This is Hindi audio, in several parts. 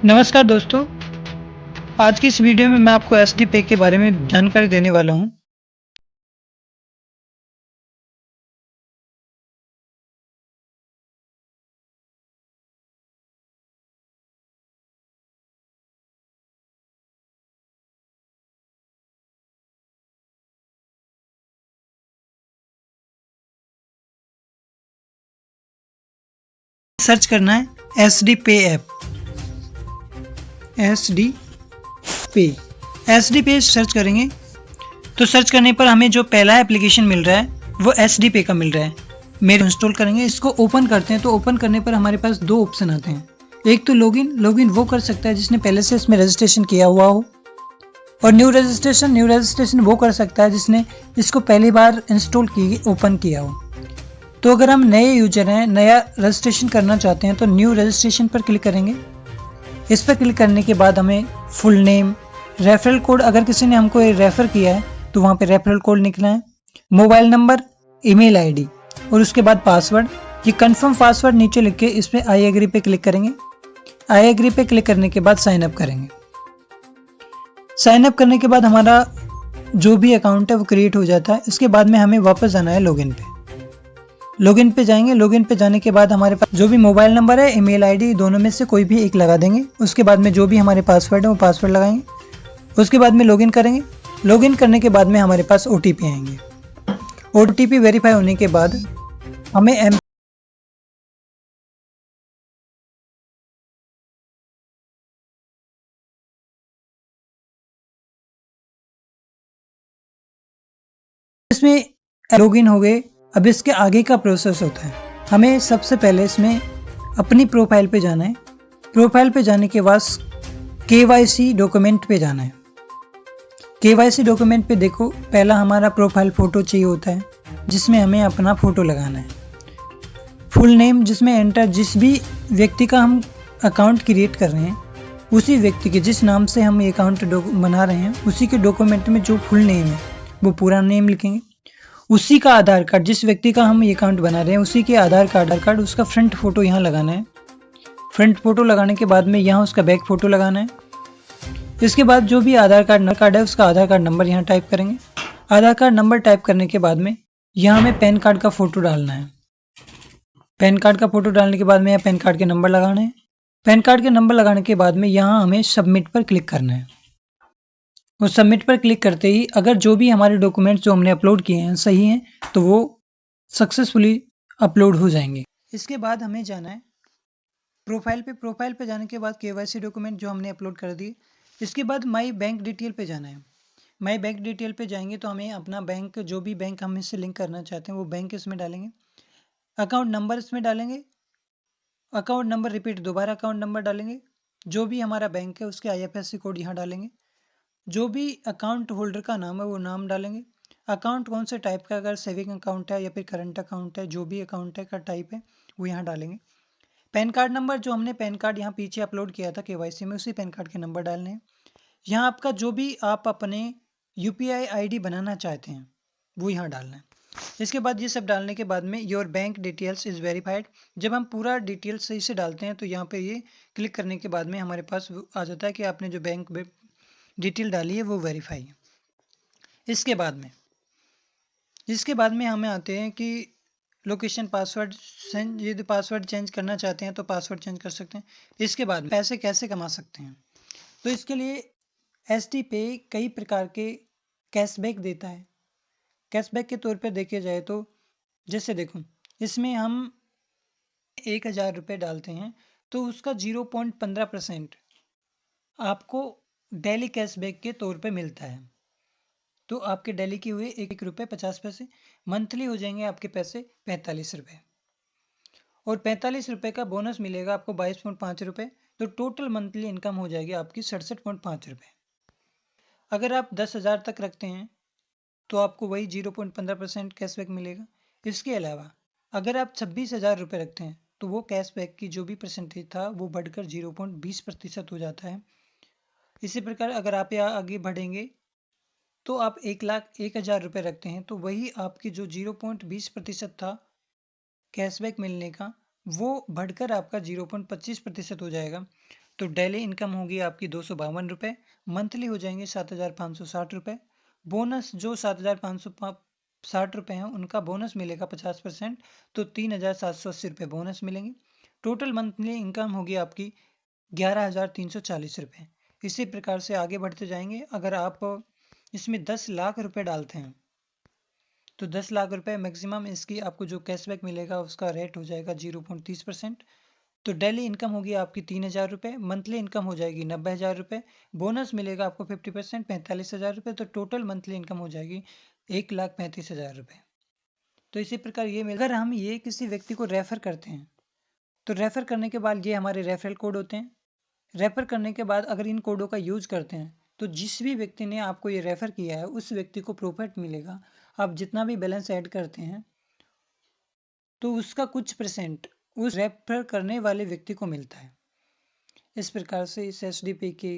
नमस्कार दोस्तों, आज की इस वीडियो में मैं आपको एसडी पे के बारे में जानकारी देने वाला हूँ। सर्च करना है एसडी पे ऐप, एसडी पे एसडी पे सर्च करेंगे तो सर्च करने पर हमें जो पहला एप्लीकेशन मिल रहा है वो एसडी पे का मिल रहा है। मेरे इंस्टॉल करेंगे, इसको ओपन करते हैं तो ओपन करने पर हमारे पास दो ऑप्शन आते हैं। एक तो लॉगिन वो कर सकता है जिसने पहले से इसमें रजिस्ट्रेशन किया हुआ हो, और न्यू रजिस्ट्रेशन वो कर सकता है जिसने इसको पहली बार इंस्टॉल की ओपन किया हो। तो अगर हम नए यूजर हैं, नया रजिस्ट्रेशन करना चाहते हैं तो न्यू रजिस्ट्रेशन पर क्लिक करेंगे। इस पर क्लिक करने के बाद हमें फुल नेम, रेफरल कोड, अगर किसी ने हमको रेफर किया है तो वहाँ पे रेफरल कोड लिखना है, मोबाइल नंबर, ईमेल आईडी और उसके बाद पासवर्ड। ये कंफर्म पासवर्ड नीचे लिख के इसमें आई एग्री पे क्लिक करेंगे। आई एग्री पे क्लिक करने के बाद साइन अप करेंगे। साइन अप करने के बाद हमारा जो भी अकाउंट है वो क्रिएट हो जाता है। इसके बाद में हमें वापस जाना है लॉगिन पे। लॉगिन पे जाएंगे। लॉगिन पे जाने के बाद हमारे पास जो भी मोबाइल नंबर है, ईमेल आईडी, दोनों में से कोई भी एक लगा देंगे। उसके बाद में जो भी हमारे पासवर्ड है वो पासवर्ड लगाएंगे। उसके बाद में लॉगिन करेंगे। लॉगिन करने के बाद में हमारे पास ओटीपी आएंगे। ओटीपी वेरीफाई होने के बाद हमें इसमें लॉगिन हो गए। अब इसके आगे का प्रोसेस होता है। हमें सबसे पहले इसमें अपनी प्रोफाइल पे जाना है। प्रोफाइल पे जाने के बाद केवाईसी डॉक्यूमेंट पे जाना है। केवाईसी डॉक्यूमेंट पे देखो, पहला हमारा प्रोफाइल फोटो चाहिए होता है जिसमें हमें अपना फोटो लगाना है। फुल नेम जिसमें एंटर, जिस भी व्यक्ति का हम अकाउंट क्रिएट कर रहे हैं उसी व्यक्ति के, जिस नाम से हम अकाउंट बना रहे हैं उसी के डॉक्यूमेंट में जो फुल नेम है वो पूरा नेम लिखेंगे। उसी का आधार कार्ड, जिस व्यक्ति का हम अकाउंट बना रहे हैं उसी के आधार कार्ड उसका फ्रंट फोटो यहाँ लगाना है। फ्रंट फोटो लगाने के बाद में यहाँ उसका बैक फोटो लगाना है। इसके बाद जो भी आधार कार्ड है उसका आधार कार्ड नंबर यहाँ टाइप करेंगे। आधार कार्ड नंबर टाइप करने के बाद में यहाँ हमें पैन कार्ड का फोटो डालना है। पैन कार्ड का फोटो डालने के बाद में यहाँ पैन कार्ड के नंबर लगाने हैं। पैन कार्ड के नंबर लगाने के बाद में यहाँ हमें सबमिट पर क्लिक करना है। उस सबमिट पर क्लिक करते ही अगर जो भी हमारे डॉक्यूमेंट्स जो हमने अपलोड किए हैं सही हैं तो वो सक्सेसफुली अपलोड हो जाएंगे। इसके बाद हमें जाना है प्रोफाइल पे। प्रोफाइल पे जाने के बाद केवाईसी डॉक्यूमेंट जो हमने अपलोड कर दिए। इसके बाद माई बैंक डिटेल पे जाना है। माई बैंक डिटेल पे जाएंगे तो हमें अपना बैंक, जो भी बैंक हम इससे लिंक करना चाहते हैं वो बैंक इसमें डालेंगे। अकाउंट नंबर इसमें डालेंगे। अकाउंट नंबर रिपीट, दोबारा अकाउंट नंबर डालेंगे। जो भी हमारा बैंक है उसके आईएफएससी कोड यहाँ डालेंगे। जो भी अकाउंट होल्डर का नाम है वो नाम डालेंगे। अकाउंट कौन से टाइप का, अगर सेविंग अकाउंट है या फिर करंट अकाउंट है, जो भी अकाउंट है का टाइप है वो यहाँ डालेंगे। पैन कार्ड नंबर, जो हमने पैन कार्ड यहाँ पीछे अपलोड किया था केवाईसी में, उसी पैन कार्ड के नंबर डालने हैं। यहाँ आपका जो भी आप अपने यूपीआई आईडी बनाना चाहते हैं वो यहाँ डालना है। इसके बाद ये सब डालने के बाद में your bank details is verified. जब हम पूरा डिटेल सही से डालते हैं तो यहाँ पे ये क्लिक करने के बाद में हमारे पास आ जाता है कि आपने जो बैंक डिटेल डाली है वो वेरीफाई है। इसके बाद में हमें आते हैं कि लोकेशन, पासवर्ड, यदि पासवर्ड चेंज करना चाहते हैं तो पासवर्ड चेंज कर सकते हैं। इसके बाद पैसे कैसे कमा सकते हैं, तो इसके लिए एसडी पे कई प्रकार के कैशबैक देता है। कैशबैक के तौर पर देखे जाए तो जैसे देखो, इसमें हम 1,000 रुपये डालते हैं तो उसका 0.15% आपको डेली कैशबैक के तौर पे मिलता है। तो आपके डेली के हुए 1 रुपये 50 पैसे, मंथली हो जाएंगे आपके पैसे 45 रुपये, और 45 रुपये का बोनस मिलेगा आपको 22.5 रुपये। तो टोटल मंथली इनकम हो जाएगी आपकी 67.5 रुपये। अगर आप 10,000 तक रखते हैं तो आपको वही 0.15% कैशबैक मिलेगा। इसके अलावा अगर आप 26,000 रुपये रखते हैं तो वो कैशबैक की जो भी परसेंटेज था वो बढ़कर 0.20% हो जाता है। इसी प्रकार अगर आप यहाँ आगे बढ़ेंगे तो आप 1,01,000 रुपये रखते हैं तो वही आपकी जो 0.20% था कैशबैक मिलने का वो बढ़कर आपका 0.25% हो जाएगा। तो डेली इनकम होगी आपकी 252 रुपये, मंथली हो जाएंगे 7,560 रुपये। बोनस जो 7,560 रुपये हैं उनका बोनस मिलेगा 50%, तो 3,780 रुपये बोनस मिलेंगे। टोटल मंथली इनकम होगी आपकी 11,340 रुपये। इसी प्रकार से आगे बढ़ते जाएंगे। अगर आप इसमें 10 लाख रुपए डालते हैं तो 10 लाख रुपए मैक्सिमम इसकी आपको जो कैशबैक मिलेगा उसका रेट हो जाएगा 0.30%। तो डेली इनकम होगी आपकी 3,000 रुपये, मंथली इनकम हो जाएगी 90,000 रुपये, बोनस मिलेगा आपको 50% 45,000 रुपये, तो टोटल मंथली इनकम हो जाएगी 1,35,000 रुपये। तो इसी प्रकार ये अगर हम ये किसी व्यक्ति को रेफर करते हैं तो रेफर करने के बाद ये हमारे रेफरल कोड होते हैं। रेफर करने के बाद अगर इन कोडों का यूज करते हैं तो जिस भी व्यक्ति ने आपको ये रेफर किया है उस व्यक्ति को प्रॉफिट मिलेगा। आप जितना भी बैलेंस ऐड करते हैं तो उसका कुछ परसेंट उस रेफर करने वाले व्यक्ति को मिलता है। इस प्रकार से इस एसडीपी की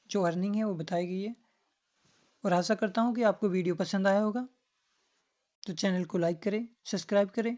जो अर्निंग है वो बताई गई है। और आशा करता हूँ कि आपको वीडियो पसंद आया होगा। तो चैनल को लाइक करें, सब्सक्राइब करें